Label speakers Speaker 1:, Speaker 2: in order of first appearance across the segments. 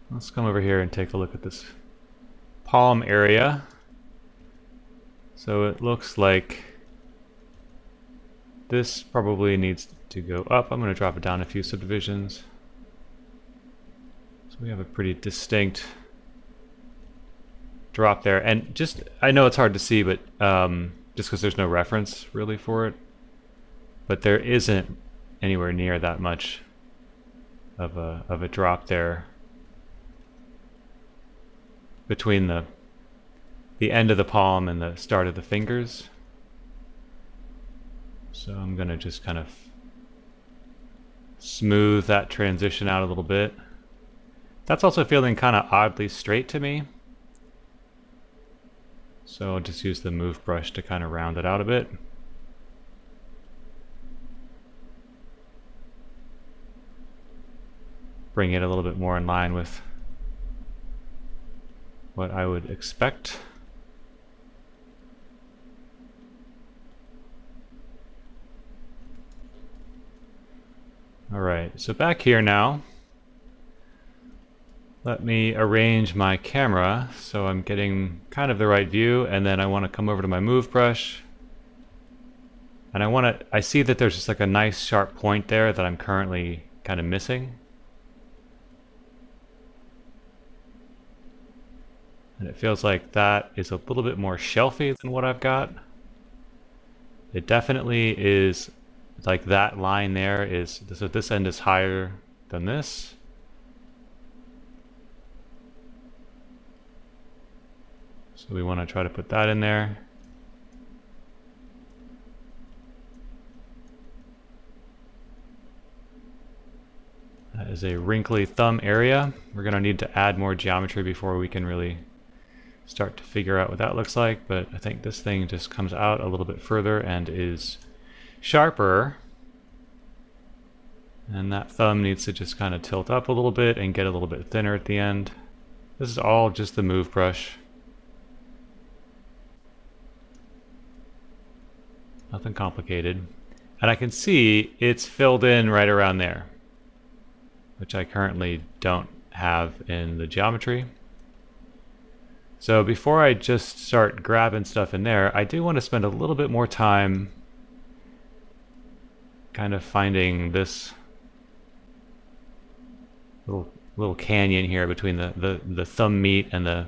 Speaker 1: Let's come over here and take a look at this palm area. So it looks like this probably needs to go up. I'm going to drop it down a few subdivisions. So we have a pretty distinct drop there. And just, I know it's hard to see, but just because there's no reference really for it, but there isn't anywhere near that much of a drop there between the end of the palm and the start of the fingers. So I'm going to just kind of smooth that transition out a little bit. That's also feeling kind of oddly straight to me. So I'll just use the move brush to kind of round it out a bit. Bring it a little bit more in line with what I would expect. Alright, so back here now, let me arrange my camera so I'm getting kind of the right view, and then I want to come over to my move brush, and I see that there's just like a nice sharp point there that I'm currently kind of missing. And it feels like that is a little bit more shelfy than what I've got. It definitely is, like that line there is, so this end is higher than this. So we want to try to put that in there. That is a wrinkly thumb area. We're going to need to add more geometry before we can really start to figure out what that looks like, but I think this thing just comes out a little bit further and is sharper. And that thumb needs to just kind of tilt up a little bit and get a little bit thinner at the end. This is all just the move brush. Nothing complicated. And I can see it's filled in right around there, which I currently don't have in the geometry. So before I just start grabbing stuff in there, I do want to spend a little bit more time kind of finding this little canyon here between the thumb meat and the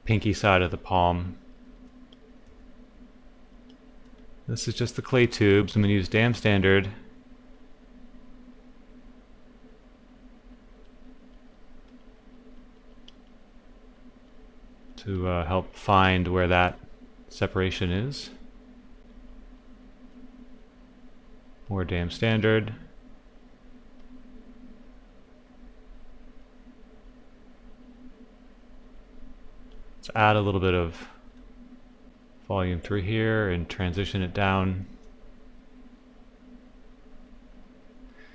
Speaker 1: pinky side of the palm. This is just the clay tubes. I'm going to use Dam Standard to help find where that separation is. More Dam Standard. Let's add a little bit of volume through here and transition it down.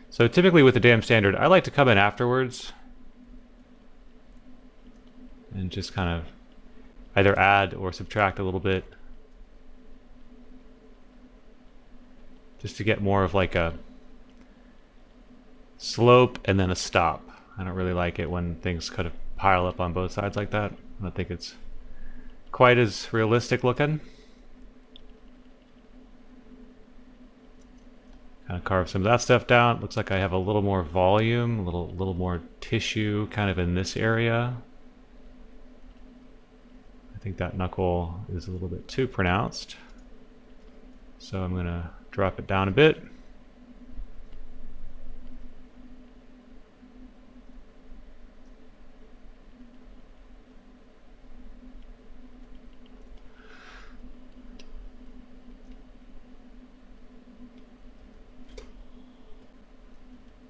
Speaker 1: So typically with the Dam Standard, I like to come in afterwards and just kind of either add or subtract a little bit, just to get more of like a slope and then a stop. I don't really like it when things kind of pile up on both sides like that. I don't think it's quite as realistic looking. Kind of carve some of that stuff down. It looks like I have a little more volume, a little more tissue kind of in this area. I think that knuckle is a little bit too pronounced. So I'm going to drop it down a bit.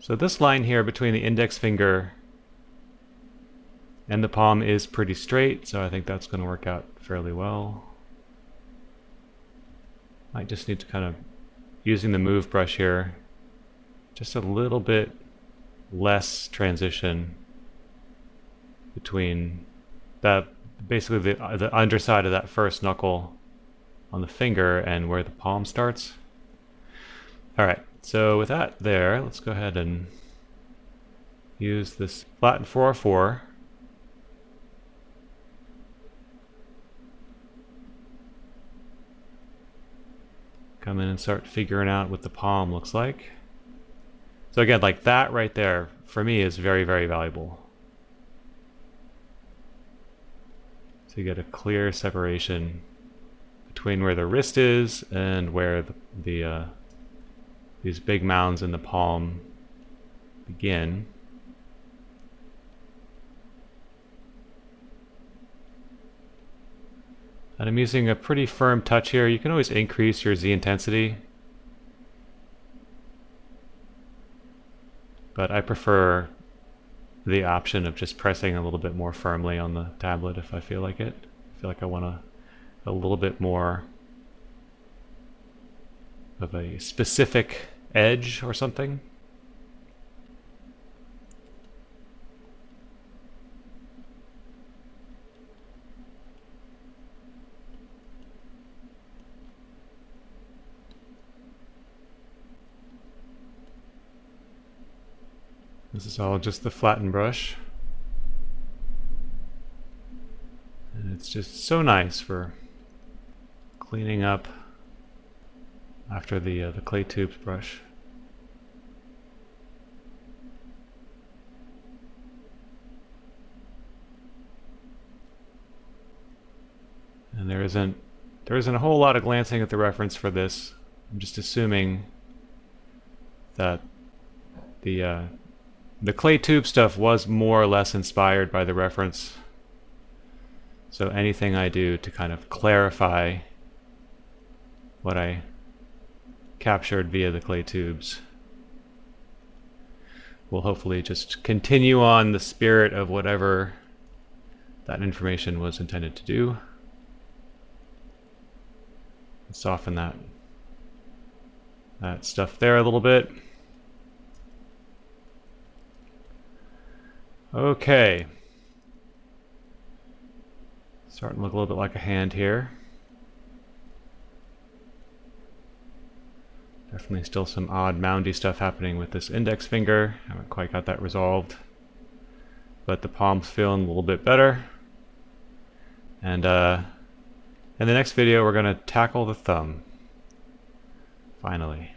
Speaker 1: So this line here between the index finger and the palm is pretty straight, so I think that's going to work out fairly well. I just need to kind of, using the move brush here, just a little bit less transition between that, basically the underside of that first knuckle on the finger and where the palm starts. All right, so with that there, let's go ahead and use this flatten 404. Come in and start figuring out what the palm looks like. So again, like that right there, for me, is very, very valuable. So you get a clear separation between where the wrist is and where these big mounds in the palm begin. And I'm using a pretty firm touch here. You can always increase your Z intensity, but I prefer the option of just pressing a little bit more firmly on the tablet if I feel like it. I feel like I want a little bit more of a specific edge or something. This is all just the flatten brush. And it's just so nice for cleaning up after the clay tubes brush. And there isn't a whole lot of glancing at the reference for this. I'm just assuming that the clay tube stuff was more or less inspired by the reference. So anything I do to kind of clarify what I captured via the clay tubes will hopefully just continue on the spirit of whatever that information was intended to do. Soften that stuff there a little bit. Okay. Starting to look a little bit like a hand here. Definitely still some odd moundy stuff happening with this index finger. Haven't quite got that resolved. But the palm's feeling a little bit better. And in the next video we're going to tackle the thumb. Finally.